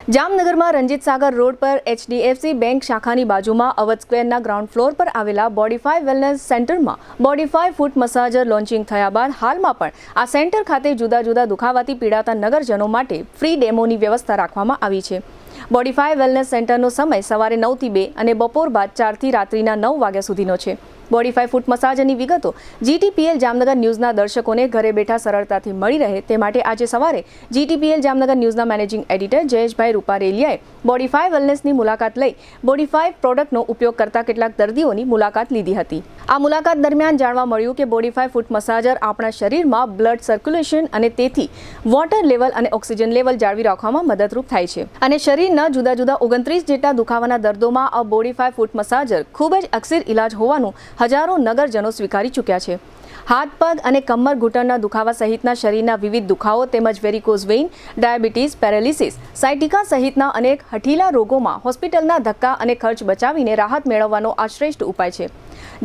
જામનગરમાં રંજીત સાગર રોડ પર HDFC bank શાખાની બાજુમાં અવધ સ્ક્વેરના ગ્રાઉન્ડ ફ્લોર પર આવેલા બોડીફાઈ વેલનેસ સેન્ટરમાં બોડીફાઈ ફૂટ મસાજર લોન્ચિંગ થયા બાદ હાલમાં પણ આ સેન્ટર ખાતે જુદા જુદા દુખાવાથી પીડાતા નગરજનો માટે ફ્રી ડેમોની વ્યવસ્થા રાખવામાં આવી છે। બોડીફાઈ વેલનેસ સેન્ટરનો સમય સવારે 9 થી 2 અને બપોર બાદ 4 થી રાત્રિના 9 વાગ્યા સુધીનો છે। બોડીફાઈ ફૂટ મસાજની વિગતો GTPL જામનગર ન્યૂઝના દર્શકોને ઘરે બેઠા સરળતાથી મળી રહે તે માટે આજે સવારે GTPL જામનગર ન્યૂઝના મેનેજિંગ એડિટર જયેશભાઈ રૂપારેલિયાએ બોડીફાઈ વેલનેસની મુલાકાત લઈ બોડીફાઈ પ્રોડક્ટનો ઉપયોગ કરતા કેટલાક દર્દીઓની મુલાકાત લીધી હતી। આ મુલાકાત દરમિયાન જાણવા મળ્યું કે બોડીફાઈ ફૂટ મસાજર આપણા શરીરમાં બ્લડ સર્ક્યુલેશન અને તેથી વોટર લેવલ અને ઓક્સિજન લેવલ જાળવી રાખવામાં મદદરૂપ થાય છે અને શરીરના જુદા જુદા 29 જેટલા દુખાવાના દર્દોમાં આ બોડીફાઈ ફૂટ મસાજર ખૂબ જ અક્ષીર ઇલાજ હોવાનું હજારો નગરજનો સ્વીકારી ચૂક્યા છે। હાથ પગ અને કમર ઘૂંટણના દુખાવા સહિતના શરીરના વિવિધ દુખાવો તેમજ varicose vein, diabetes, paralysis, sciatica સહિતના અનેક હઠીલા રોગોમાં હોસ્પિટલના ધક્કા અને ખર્ચ બચાવીને રાહત મેળવવાનો આ શ્રેષ્ઠ ઉપાય છે।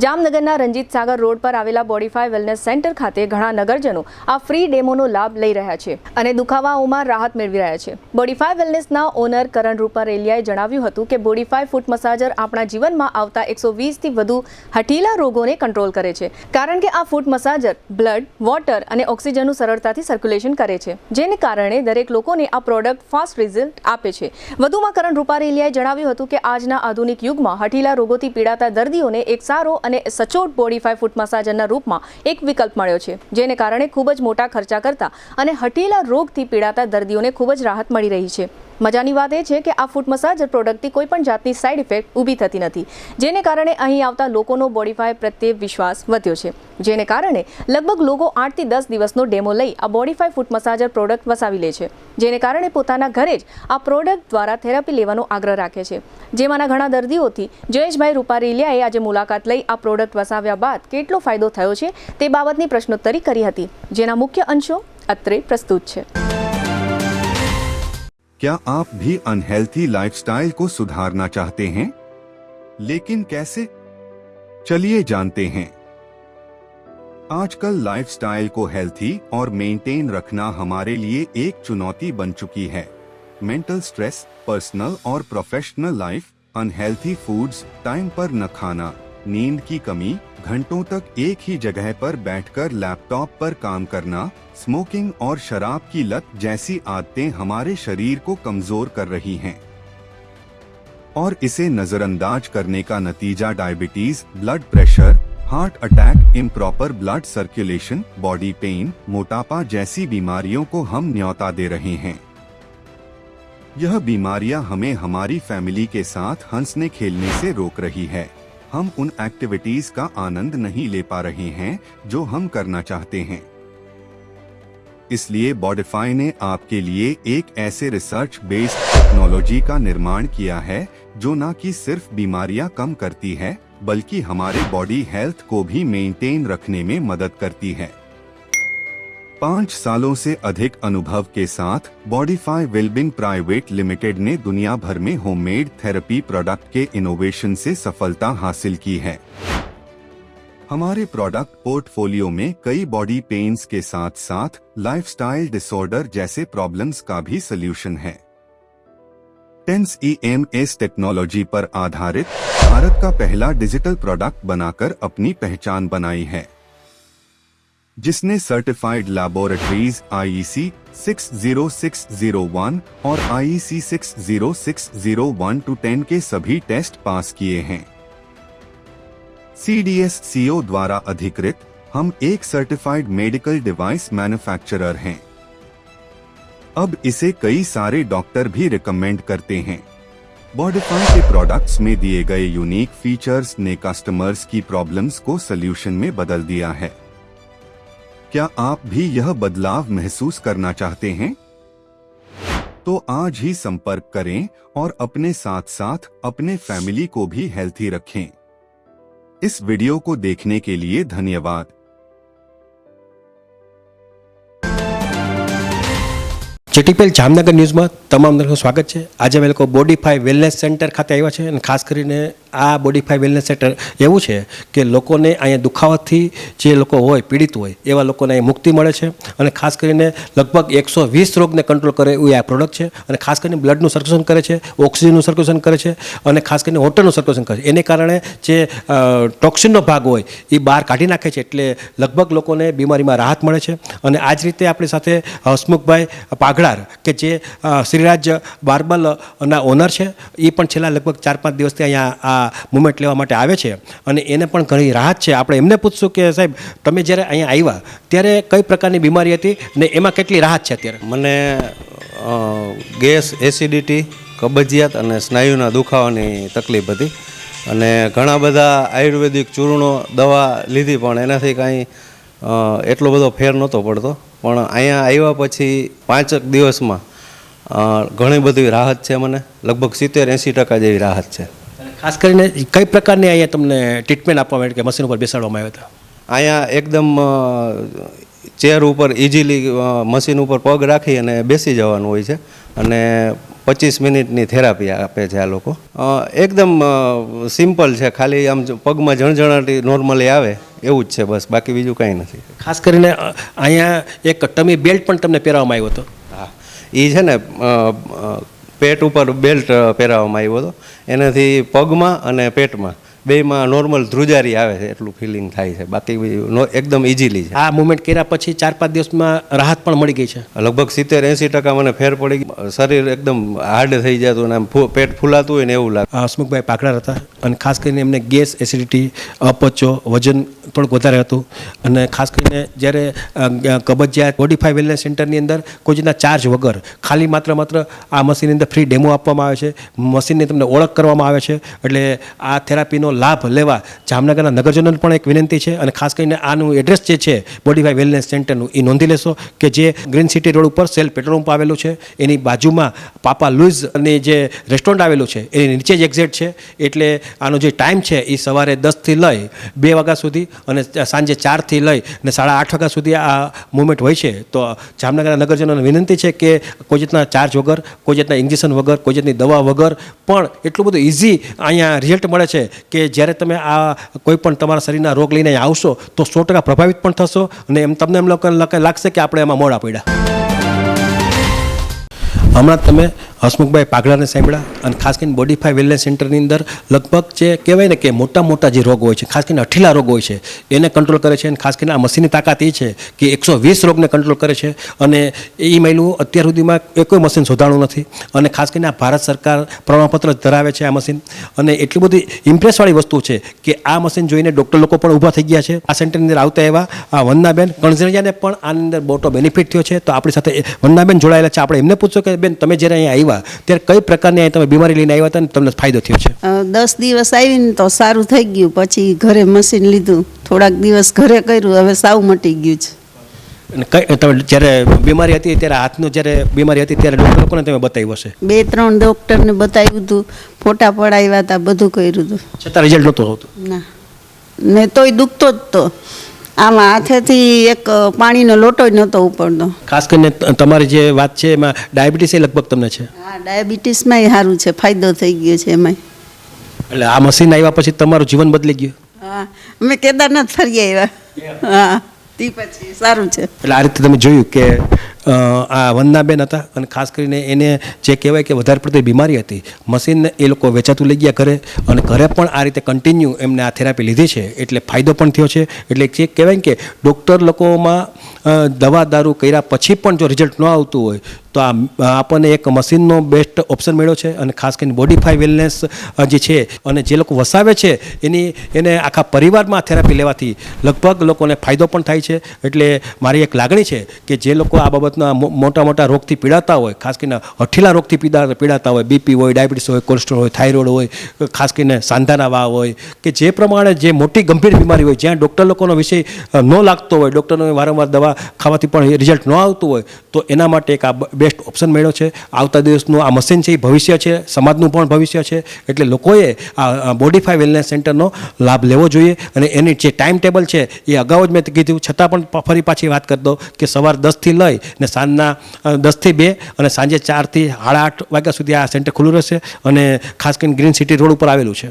જામનગરના રંજીત સાગર રોડ પર આવેલા બોડીફાઈ વેલનેસ સેન્ટર ખાતે ઘણા નગરજનો આ ફ્રી ડેમોનો લાભ લઈ રહ્યા છે અને દુખાવાઓમાં રાહત મેળવી રહ્યા છે। બોડીફાઈ વેલનેસના ઓનર કરણ રૂપારેલિયાએ જણાવ્યું હતું કે બોડીફાઈ ફૂટ મસાજર આપણા જીવનમાં આવતા 120 થી વધુ હઠીલા રોગોને કંટ્રોલ કરે છે કારણ કે આ ફૂટ મસાજર બ્લડ, વોટર અને ઓક્સિજનનું સરળતાથી સર્ક્યુલેશન કરે છે જેને કારણે દરેક લોકોને આ પ્રોડક્ટ ફાસ્ટ રિઝલ્ટ આપે છે। વધુમાં કરણ રૂપારેલિયાએ જણાવ્યું હતું કે આજના આધુનિક યુગમાં હઠીલા રોગોથી પીડાતા દર્દીઓને એક સારો અને સચોટ બોડીફાઈ ફૂટ મસાજરના રૂપમાં એક વિકલ્પ મળ્યો છે જેને કારણે ખૂબ જ મોટા ખર્ચા કરતા અને હઠીલા રોગથી પીડાતા દર્દીઓને ખૂબ જ રાહત મળી રહી છે। મજાની વાત એ છે કે આ ફૂટ મસાજર પ્રોડક્ટથી કોઈ પણ જાતની સાઇડ ઇફેક્ટ ઊભી થતી નથી જેને કારણે અહીં આવતા લોકોનો બોડીફાઈ પ્રત્યે વિશ્વાસ વધ્યો છે જેને કારણે લગભગ લોકો 8 થી 10 દિવસનો ડેમો લઈ આ બોડીફાઈ ફૂટ મસાજર પ્રોડક્ટ વસાવી લે છે જેને કારણે પોતાના ઘરે જ આ પ્રોડક્ટ દ્વારા થેરાપી લેવાનો આગ્રહ રાખે છે। જેમાંના ઘણા દર્દીઓથી જયેશભાઈ રૂપારેલિયાએ આજે મુલાકાત લઈ આ પ્રોડક્ટ વસાવ્યા બાદ કેટલો ફાયદો થયો છે તે બાબતની પ્રશ્નોત્તરી કરી હતી જેના મુખ્ય અંશો અત્રે પ્રસ્તુત છે। क्या आप भी अनहेल्थी लाइफस्टाइल को सुधारना चाहते हैं? लेकिन कैसे? चलिए जानते हैं। आजकल लाइफस्टाइल को हेल्थी और मेंटेन रखना हमारे लिए एक चुनौती बन चुकी है। मेंटल स्ट्रेस, पर्सनल और professional life, unhealthy foods, time पर न खाना, नींद की कमी, घंटों तक एक ही जगह पर बैठकर लैपटॉप पर काम करना, स्मोकिंग और शराब की लत जैसी आदतें हमारे शरीर को कमजोर कर रही हैं और इसे नजरअंदाज करने का नतीजा diabetes, blood pressure, heart attack, improper blood circulation, body pain, मोटापा जैसी बीमारियों को हम न्योता दे रहे हैं। यह बीमारियां हमें हमारी फैमिली के साथ हंसने खेलने से रोक रही है। हम उन एक्टिविटीज का आनंद नहीं ले पा रहे हैं जो हम करना चाहते हैं। इसलिए बॉडीफाई ने आपके लिए एक ऐसे रिसर्च बेस्ड टेक्नोलॉजी का निर्माण किया है जो न कि सिर्फ बीमारियां कम करती है बल्कि हमारे बॉडी हेल्थ को भी मेंटेन रखने में मदद करती है। 5 सालों से अधिक अनुभव के साथ बॉडीफाई वेलबींग प्राइवेट लिमिटेड ने दुनिया भर में होममेड थेरेपी प्रोडक्ट के इनोवेशन से सफलता हासिल की है। हमारे प्रोडक्ट पोर्टफोलियो में कई बॉडी पेन्स के साथ साथ लाइफस्टाइल डिसऑर्डर जैसे प्रॉब्लम्स का भी सलूशन है। टेंस EMS टेक्नोलॉजी पर आधारित भारत का पहला डिजिटल प्रोडक्ट बनाकर अपनी पहचान बनाई है जिसने सर्टिफाइड लैबोरेटरीज IEC 60601 और IEC 60601-10 के सभी टेस्ट पास किए हैं। CDSCO द्वारा अधिकृत हम एक सर्टिफाइड मेडिकल डिवाइस मैन्युफैक्चरर हैं। अब इसे कई सारे डॉक्टर भी रिकमेंड करते हैं। बॉडीफाई के प्रोडक्ट्स में दिए गए यूनिक फीचर्स ने कस्टमर्स की प्रॉब्लम्स को सल्यूशन में बदल दिया है। क्या आप भी यह बदलाव महसूस करना चाहते हैं? तो आज ही संपर्क करें और अपने साथ साथ अपने फैमिली को भी हेल्थी रखें। इस वीडियो को देखने के लिए धन्यवाद। જેટીપીએલ જામનગર ન્યૂઝમાં તમામ દર્શકોનું સ્વાગત છે. આજે અમે લોકો બોડીફાઈ વેલનેસ સેન્ટર ખાતે આવ્યા છે અને ખાસ કરીને આ બોડીફાઈ વેલનેસ સેન્ટર એવું છે કે લોકોને અહીંયા દુખાવાથી જે લોકો હોય પીડિત હોય એવા લોકોને અહીં મુક્તિ મળે છે અને ખાસ કરીને લગભગ 120 રોગને કંટ્રોલ કરે એવું આ પ્રોડક્ટ છે અને ખાસ કરીને બ્લડનું સર્ક્યુલેશન કરે છે, ઓક્સિજનનું સર્ક્યુલેશન કરે છે અને ખાસ કરીને વોટરનું સર્ક્યુલેશન કરે છે. એને કારણે જે ટોક્સિનનો ભાગ હોય એ બહાર કાઢી નાખે છે, એટલે લગભગ લોકોને બીમારીમાં રાહત મળે છે. અને આ જ રીતે આપણી સાથે હસમુખભાઈ પાઘડાર કે જે શ્રીરાજ બાર્બરના ઓનર છે, એ પણ છેલ્લા લગભગ 4-5 દિવસથી અહીંયા આ મુવમેન્ટ લેવા માટે આવે છે અને એને પણ ઘણી રાહત છે. આપણે એમને પૂછશું કે સાહેબ, તમે જ્યારે અહીંયા આવ્યા ત્યારે કઈ પ્રકારની બીમારી હતી ને એમાં કેટલી રાહત છે અત્યારે? મને ગેસ, એસિડિટી, કબજિયાત અને સ્નાયુના દુખાવાની તકલીફ હતી અને ઘણા બધા આયુર્વેદિક ચૂર્ણો દવા લીધી પણ એનાથી કાંઈ એટલો બધો ફેર નહોતો પડતો. પણ અહીંયા આવ્યા પછી 5 દિવસમાં ઘણી બધી રાહત છે. મને લગભગ 70-80% જેવી રાહત છે. ખાસ કરીને કઈ પ્રકારની અહીંયા તમને ટ્રીટમેન્ટ આપવામાં આવી કે મશીન ઉપર બેસાડવામાં આવ્યા હતા? અહીંયા એકદમ ચેર ઉપર ઇઝીલી મશીન ઉપર પગ રાખી અને બેસી જવાનું હોય છે અને 25 મિનિટની થેરાપી આપે છે આ લોકો. એકદમ સિમ્પલ છે, ખાલી આમ પગમાં જણજણાટી નોર્મલી આવે એવું જ છે, બસ બાકી બીજું કાંઈ નથી. ખાસ કરીને અહીંયા એક ટમી બેલ્ટ પણ તમને પહેરાવવામાં આવ્યો હતો. હા, એ છે ને પેટ ઉપર બેલ્ટ પહેરાવવામાં આવ્યો હતો. એનાથી પગમાં અને પેટમાં બેયમાં નોર્મલ ધ્રુજારી આવે છે એટલું ફિલિંગ થાય છે, બાકી એકદમ ઇઝીલી છે. આ મુવમેન્ટ કર્યા પછી 4-5 દિવસમાં રાહત પણ મળી ગઈ છે. લગભગ 70-80% મને ફેર પડી ગઈ. શરીર એકદમ હાર્ડ થઈ જતું અને આમ પેટ ફૂલાતું હોય ને એવું લાગે. હસમુખભાઈ પાઘડાર હતા અને ખાસ કરીને એમને ગેસ, એસિડિટી, અપચો, વજન થોડુંક વધારે હતું અને ખાસ કરીને જ્યારે કબજિયાત બોડીફાઈ વેલનેસ સેન્ટરની અંદર કોઈ રીતના ચાર્જ વગર ખાલી માત્ર આ મશીનની અંદર ફ્રી ડેમો આપવામાં આવે છે, મશીનની તમને ઓળખ કરવામાં આવે છે. એટલે આ થેરાપીનો લાભ લેવા જામનગરના નગરજનોને પણ એક વિનંતી છે. અને ખાસ કરીને આનું એડ્રેસ જે છે બોડીફાઈ વેલનેસ સેન્ટરનું એ નોંધી લેશો કે જે ગ્રીન સિટી રોડ ઉપર સેલ પેટ્રોલ પંપ આવેલું છે, એની બાજુમાં પાપા લુઈઝની જે રેસ્ટોરન્ટ આવેલું છે એની નીચે જ એક્ઝેક્ટ છે. એટલે આનો જે ટાઈમ છે એ સવારે 10 થી લઈ 2 વાગ્યા સુધી અને સાંજે 4 થી લઈ ને 8:30 વાગ્યા સુધી આ મુવમેન્ટ હોય છે. તો જામનગરના નગરજનોને વિનંતી છે કે કોઈ જાતના ચાર્જ વગર, કોઈ જાતના ઇન્જેક્શન વગર, કોઈ જાતની દવા વગર પણ એટલું બધું ઇઝી અહીંયા રિઝલ્ટ મળે છે કે જ્યારે તમે આ કોઈ પણ તમારા શરીરના રોગ લઈને આવશો તો 100% પ્રભાવિત પણ થશો અને એમ તમને એમ લાગશે કે આપણે એમાં મોડા પડ્યા. હમણાં તમે હસમુખભાઈ પાઘડાને સાંભળ્યા અને ખાસ કરીને બોડીફાઈ વેલનેસ સેન્ટરની અંદર લગભગ જે કહેવાય ને કે મોટા જે રોગ હોય છે, ખાસ કરીને અઠીલા રોગ હોય છે, એને કંટ્રોલ કરે છે. અને ખાસ કરીને આ મશીનની તાકાત એ છે કે 120 રોગને કંટ્રોલ કરે છે અને એ મહિલું અત્યાર સુધીમાં કોઈ મશીન શોધાણું નથી. અને ખાસ કરીને આ ભારત સરકાર પ્રમાણપત્ર ધરાવે છે આ મશીન. અને એટલી બધી ઇમ્પ્રેસવાળી વસ્તુ છે કે આ મશીન જોઈને ડૉક્ટર લોકો પણ ઊભા થઈ ગયા છે. આ સેન્ટરની અંદર આવતા એવા આ વંદનાબેન કણઝરિયાને પણ આની અંદર મોટો બેનિફિટ થયો છે. તો આપણી સાથે વંદનાબેન જોડાયેલા છે. આપણે એમને પૂછો કે બેન, તમે જ્યારે અહીંયા આવ્યા ત્યારે કઈ પ્રકારની તમે બીમારી લઈને આવ્યા હતા અને તમને ફાયદો થયો છે? 10 દિવસ આવીને તો સારું થઈ ગયું. પછી ઘરે મશીન લીધું, થોડાક દિવસ ઘરે કર્યું, હવે સાવ મટી ગયું છે. અને કઈ તમે જ્યારે બીમારી હતી ત્યારે હાથનું જ્યારે બીમારી હતી ત્યારે ડૉક્ટર લોકોને તમે બતાવ્યું હશે? 2-3 ડૉક્ટરને બતાવ્યું હતું, ફોટા પડાવ્યા હતા, બધું કર્યું હતું, છતાં રિઝલ્ટ નહોતું આવતું. ના ને તોય દુખતો જ તો. આમાં હાથેથી એક પાણીનો લોટો જ નહોતો ઉપડતો. ખાસ કરીને તમારી જે વાત છે એમાં ડાયાબિટીસ લગભગ તમને છે? હા, ડાયાબિટીસમાંય સારું છે, ફાયદો થઈ ગયો છે એમાંય. એટલે આ મશીન આવ્યા પછી તમારું જીવન બદલી ગયું? હા, અમે કેદારનાથ ફરી આવ્યા. હા, તે પછી સારું છે. એટલે આ રીતે તમે જોયું કે આ વંદનાબેન હતા અને ખાસ કરીને એને જે કહેવાય કે વધારે પડતી બીમારી હતી, મશીનને એ લોકો વેચાતું લઈ ગયા ઘરે અને ઘરે પણ આ રીતે કન્ટિન્યુ એમને આ થેરાપી લીધી છે. એટલે ફાયદો પણ થયો છે. એટલે જે કહેવાય કે ડૉક્ટર લોકોમાં દવા દારૂ કર્યા પછી પણ જો રિઝલ્ટ ન આવતું હોય તો આ આપણને એક મશીનનો બેસ્ટ ઓપ્શન મળ્યો છે. અને ખાસ કરીને બોડીફાઈ વેલનેસ જે છે અને જે લોકો વસાવે છે એને આખા પરિવારમાં થેરાપી લેવાથી લગભગ લોકોને ફાયદો પણ થાય છે. એટલે મારી એક લાગણી છે કે જે લોકો આ બાબતના મોટા રોગથી પીડાતા હોય, ખાસ કરીને અઠીલા રોગથી પીડાતા હોય, બીપી હોય, ડાયાબિટીસ હોય, કોલેસ્ટ્રોલ હોય, થાઇરોઇડ હોય, ખાસ કરીને સાંધાના વાવ હોય, કે જે પ્રમાણે જે મોટી ગંભીર બીમારી હોય, જ્યાં ડૉક્ટર લોકોનો વિષય ન લાગતો હોય, ડૉક્ટરનો વારંવાર દવા ખાવાથી પણ રિઝલ્ટ ન આવતું હોય, તો એના માટે એક આ બેસ્ટ ઓપ્શન મળ્યો છે. આવતા દિવસનું આ મશીન છે એ ભવિષ્ય છે, સમાજનું પણ ભવિષ્ય છે. એટલે લોકોએ આ બોડીફાઈ વેલનેસ સેન્ટરનો લાભ લેવો જોઈએ. અને એની જે ટાઈમ ટેબલ છે એ અગાઉ જ મેં કીધું, છતાં પણ ફરી પાછી વાત કરી દઉં કે સવાર 10 થી લઈ ને સાંજના 10 થી 2 અને સાંજે 4 થી 8:30 વાગ્યા સુધી આ સેન્ટર ખુલ્લું રહેશે અને ખાસ કરીને ગ્રીન સિટી રોડ ઉપર આવેલું છે.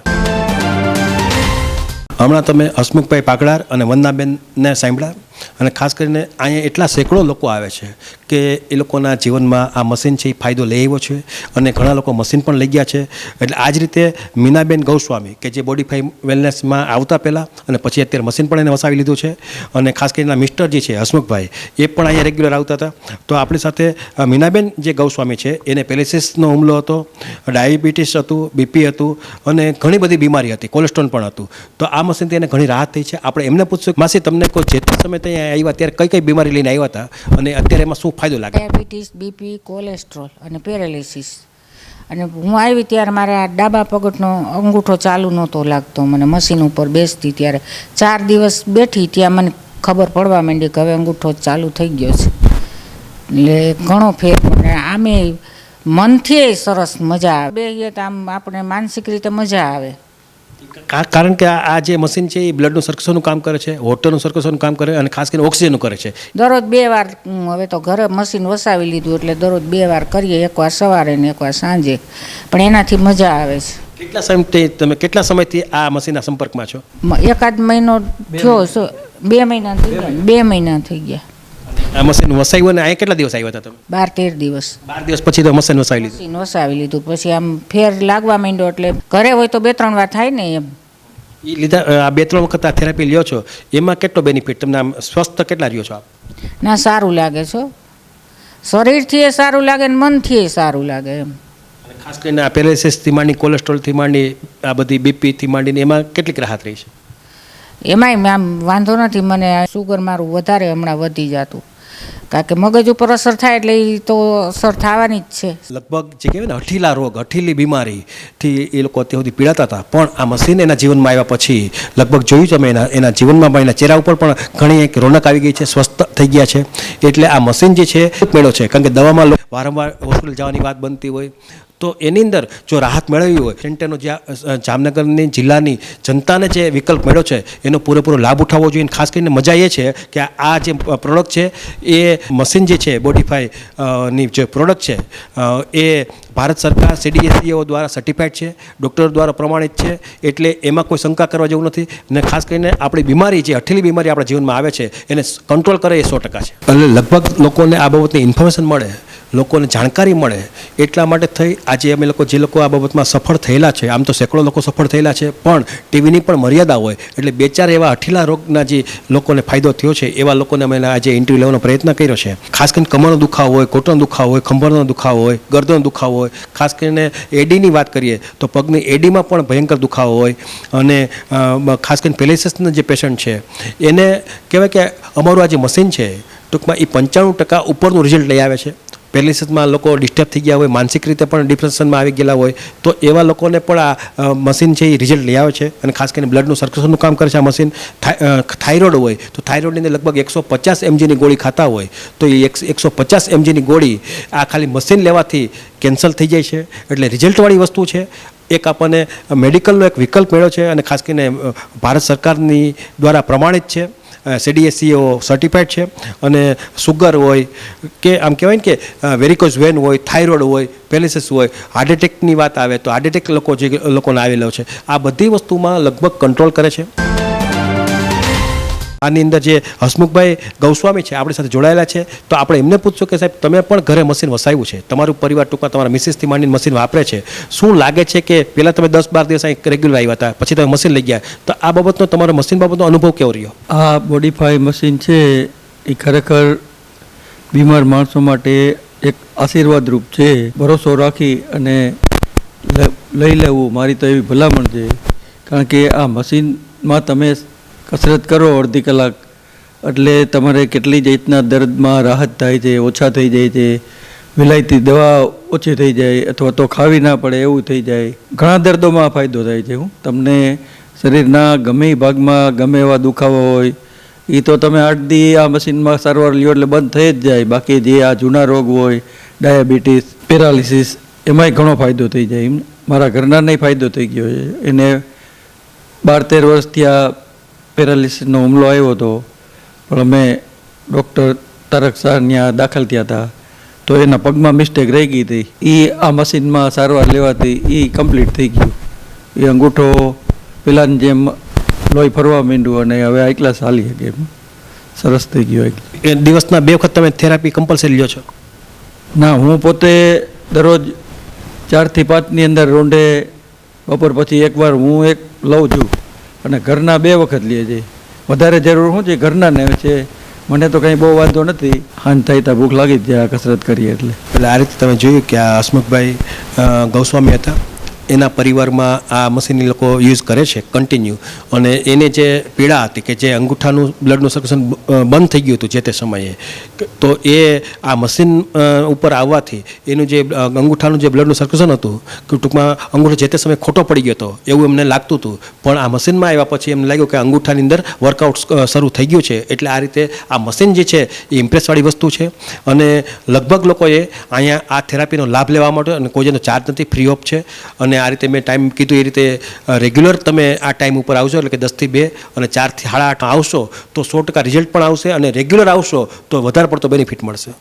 હમણાં તમે હસમુખભાઈ પાકડાર અને વંદનાબેનને સાંભળ્યા અને ખાસ કરીને અહીંયા એટલા સેંકડો લોકો આવે છે કે એ લોકોના જીવનમાં આ મશીન છે એ ફાયદો લઈ આવ્યો છે અને ઘણા લોકો મશીન પણ લઈ ગયા છે. એટલે આ જ રીતે મીનાબેન ગૌસ્વામી કે જે બોડીફાઈ વેલનેસમાં આવતા પહેલાં અને પછી અત્યારે મશીન પણ એને વસાવી લીધું છે અને ખાસ કરીને મિસ્ટર જે છે હસમુખભાઈ એ પણ અહીંયા રેગ્યુલર આવતા હતા. તો આપણી સાથે મીનાબેન જે ગૌસ્વામી છે એને પેલિસિસનો હુમલો હતો, ડાયાબિટીસ હતું, બીપી હતું અને ઘણી બધી બીમારી હતી, કોલેસ્ટ્રોલ પણ હતું. તો આ મશીનથી એને ઘણી રાહત થઈ છે. આપણે એમને પૂછશું માસી તમને કોઈ જે તે સમય ત્યાં આવ્યા ત્યારે કઈ કઈ બીમારી લઈને આવ્યા હતા અને અત્યારે એમાં શું ફાયદો લાગે? ડાયાબિટીસ, બીપી, કોલેસ્ટ્રોલ અને પેરાલિસિસ. અને હું આવી ત્યારે મારા ડાબા પગનો અંગૂઠો ચાલુ નહોતો લાગતો. મને મશીન ઉપર બેસતી ત્યારે 4 દિવસ બેઠી ત્યાં મને ખબર પડવા માંડી કે હવે અંગૂઠો ચાલુ થઈ ગયો છે. એટલે ઘણો ફેર પડે. આમે મનથી સરસ મજા આવે. બેહીએ તો આમ આપણે માનસિક રીતે મજા આવે. કારણ કે આ જે મશીન છે એ બ્લડનું સર્ક્યુલેશનનું કામ કરે છે, વોટરનું સર્ક્યુલેશનનું કામ કરે અને ખાસ કરીને ઓક્સિજનનું કરે છે. દરરોજ 2 વાર હવે તો ઘરે મશીન વસાવી લીધું એટલે દરરોજ 2 વાર કરીએ, એકવાર સવારે ને એકવાર સાંજે. પણ એનાથી મજા આવે છે. કેટલા સમયથી આ મશીનના સંપર્કમાં છો? એકાદ મહિનો થયો, 2 મહિના થઈ ગયા. 2 મહિના થઈ ગયા. આ મશીન વસાવ્યું અને અહીંયા કેટલા દિવસ આવ્યા હતા તમે? 12-13 દિવસ. 12 દિવસ પછી તો મશીન વસાવી લીધું? મશીન વસાવી લીધું પછી આમ ફેર લાગવા માંડ્યો. એટલે ઘરે હોય તો 2-3 વાર થાય ને એમ. એ લીધા આ 2-3 વખત આ થેરાપી લ્યો છો એમાં કેટલો બેનિફિટ તમને? આમ સ્વસ્થ કેટલા રહ્યો છો આપ? ના, સારું લાગે છે. શરીરથી એ સારું લાગે ને મનથી એ સારું લાગે એમ. અને ખાસ કરીને આ પેરાલિસિસથી માંડી, કોલેસ્ટ્રોલથી માંડી, આ બધી બીપીથી માંડીને એમાં કેટલીક રાહત રહી છે? એમાંય આમ વાંધો નથી. મને શુગર મારું વધારે હમણાં વધી જતું, કારણ કે મગજ ઉપર અસર થાય એટલે એ તો અસર થવાની જ છે. લગભગ જે કહેવાય ને હઠીલા રોગ, હઠીલી બીમારીથી એ લોકો અત્યાર સુધી પીડાતા હતા, પણ આ મશીન એના જીવનમાં આવ્યા પછી લગભગ જોયું તમે એના જીવનમાં પણ એના ચહેરા ઉપર પણ ઘણી એક રોનક આવી ગઈ છે, સ્વસ્થ થઈ ગયા છે. એટલે આ મશીન જે છે મેળો છે. કારણ કે દવામાં વારંવાર હોસ્પિટલ જવાની વાત બનતી હોય તો એની અંદર જો રાહત મેળવવી હોય, સેન્ટરનો જ્યાં જામનગરની જિલ્લાની જનતાને જે વિકલ્પ મળ્યો છે એનો પૂરેપૂરો લાભ ઉઠાવવો જોઈએ. ખાસ કરીને મજા એ છે કે આ જે પ્રોડક્ટ છે એ મશીન જે છે બોડીફાઈ ની જે પ્રોડક્ટ છે એ ભારત સરકાર CDSCO દ્વારા સર્ટિફાઈડ છે, ડૉક્ટર દ્વારા પ્રમાણિત છે. એટલે એમાં કોઈ શંકા કરવા જેવું નથી. અને ખાસ કરીને આપણી બીમારી જે હઠીલી બીમારી આપણા જીવનમાં આવે છે એને કંટ્રોલ કરે એ 100% છે. એટલે લગભગ લોકોને આ બાબતની ઇન્ફોર્મેશન મળે, લોકોને જાણકારી મળે એટલા માટે થઈ આજે અમે લોકો જે લોકો આ બાબતમાં સફળ થયેલા છે, આમ તો સેંકડો લોકો સફળ થયેલા છે, પણ ટીવીની પણ મર્યાદા હોય એટલે 2-4 એવા હઠીલા રોગના જે લોકોને ફાયદો થયો છે એવા લોકોને અમે આજે ઇન્ટરવ્યૂ લેવાનો પ્રયત્ન કર્યો છે. ખાસ કરીને કમરનો દુખાવો હોય, કોટરનો દુખાવો હોય, ખંભરનો દુખાવો હોય, ગરદનનો દુખાવો હોય, ખાસ કરીને એડીની વાત કરીએ તો પગની એડીમાં પણ ભયંકર દુખાવો હોય અને ખાસ કરીને પેરાલિસિસના જે પેશન્ટ છે એને કહેવાય કે અમારું આ જે મશીન છે ટૂંકમાં એ 95% ઉપરનું રિઝલ્ટ લઈ આવે છે. પેરાલિસિસમાં લોકો ડિસ્ટર્બ થઈ ગયા હોય, માનસિક રીતે પણ ડિપ્રેશનમાં આવી ગયેલા હોય તો એવા લોકોને પણ આ મશીન છે એ રિઝલ્ટ લઈ આવે છે. અને ખાસ કરીને બ્લડનું સર્ક્યુલેશનનું કામ કરે છે આ મશીન. થાઇરોઇડ હોય તો થાઇરોઇડની અંદર લગભગ 150 mgની ગોળી ખાતા હોય તો એ 150 mgની ગોળી આ ખાલી મશીન લેવાથી કેન્સલ થઈ જાય છે. એટલે રિઝલ્ટવાળી વસ્તુ છે. એક આપણને મેડિકલનો એક વિકલ્પ મળ્યો છે અને ખાસ કરીને ભારત સરકારની દ્વારા પ્રમાણિત છે, CDSCO સર્ટિફાઈડ છે. અને સુગર હોય કે આમ કહેવાય ને કે વેરિકોઝ વેન હોય, થાઇરોઇડ હોય, પેરાલિસિસ હોય, હાર્ટ એટેકની વાત આવે તો હાર્ટ એટેક લોકોને આવેલો છે, આ બધી વસ્તુમાં લગભગ કંટ્રોલ કરે છે. આની અંદર જે હસમુખભાઈ ગૌસ્વામી છે આપણી સાથે જોડાયેલા છે તો આપણે એમને પૂછશું કે સાહેબ તમે પણ ઘરે મશીન વસાવ્યું છે, તમારું પરિવાર ટૂંકમાં તમારા મિસિસથી માંડીને મશીન વાપરે છે, શું લાગે છે કે પહેલાં તમે 10-12 દિવસ અહીં રેગ્યુલર આવ્યા હતા પછી તમે મશીન લઈ ગયા તો આ બાબતનો તમારો મશીન બાબતનો અનુભવ કેવો રહ્યો? આ બોડીફાઈ મશીન છે એ ખરેખર બીમાર માણસો માટે એક આશીર્વાદરૂપ છે. ભરોસો રાખી અને લઈ લેવું મારી તો એવી ભલામણ છે. કારણ કે આ મશીનમાં તમે કસરત કરો અડધી કલાક એટલે તમારે કેટલી જાતના દર્દમાં રાહત થાય છે, ઓછા થઈ જાય છે, વિલાયતી દવા ઓછી થઈ જાય અથવા તો ખાવી ના પડે એવું થઈ જાય. ઘણા દર્દોમાં ફાયદો થાય છે. તમને શરીરના ગમે ભાગમાં ગમે એવા દુખાવા હોય એ તો તમે 8 દી આ મશીનમાં સારવાર લ્યો એટલે બંધ થઈ જ જાય. બાકી જે આ જૂના રોગ હોય, ડાયાબિટીસ, પેરાલિસિસ, એમાંય ઘણો ફાયદો થઈ જાય. મારા ઘરનાને ફાયદો થઈ ગયો છે. એને 12-13 વર્ષથી આ પેરાલિસિસનો હુમલો આવ્યો હતો પણ અમે ડૉક્ટર તારક શાહ ત્યાં દાખલ થયા હતા, તો એના પગમાં મિસ્ટેક રહી ગઈ હતી. એ આ મશીનમાં સારવાર લેવાથી એ કમ્પ્લીટ થઈ ગયું. એ અંગૂઠો પેલાની જેમ લોહી ફરવા માંડ્યું અને હવે એકલા ચાલી શકે એમ સરસ થઈ ગયો. એ દિવસના 2 વખત તમે થેરાપી કમ્પલસરી લ્યો છો? ના, હું પોતે દરરોજ 4 થી 5ની અંદર રોંઢે બપોર પછી એકવાર હું એક લઉં છું અને ઘરના 2 વખત લે છે. વધારે જરૂર શું છે ઘરના ને છે. મને તો કંઈ બહુ વાંધો નથી. હાંજ થાય ત્યાં ભૂખ લાગી જ જાય કસરત કરીએ એટલે. આ રીતે તમે જોયું કે આ હસમુખભાઈ ગૌસ્વામી હતા, એના પરિવારમાં આ મશીન લોકો યુઝ કરે છે કન્ટિન્યુ, અને એને જે પીડા હતી કે જે અંગૂઠાનું બ્લડનું સર્ક્યુલેશન બંધ થઈ ગયું હતું જે તે સમયે, તો એ આ મશીન ઉપર આવવાથી એનું જે અંગૂઠાનું જે બ્લડનું સર્ક્યુલેશન હતું કે ટૂંકમાં અંગૂઠો જે તે સમયે ખોટો પડી ગયો હતો એવું એમને લાગતું હતું. પણ આ મશીનમાં આવ્યા પછી એમને લાગ્યું કે અંગૂઠાની અંદર વર્કઆઉટ શરૂ થઈ ગયું છે. એટલે આ રીતે આ મશીન જે છે એ ઇમ્પ્રેસવાળી વસ્તુ છે, અને લગભગ લોકોએ અહીંયા આ થેરાપીનો લાભ લેવા માટે, અને કોઈ જેનો ચાર્જ નથી, ફ્રી ઓફ છે. અને આ રીતે મેં ટાઈમ કીધું એ રીતે રેગ્યુલર તમે આ ટાઈમ ઉપર આવશો, એટલે કે 10 થી 2 અને 4 થી 8:30 આવશો તો 100% રિઝલ્ટ પણ આવશે, અને રેગ્યુલર આવશો તો વધારે પડતો બેનિફિટ મળશે.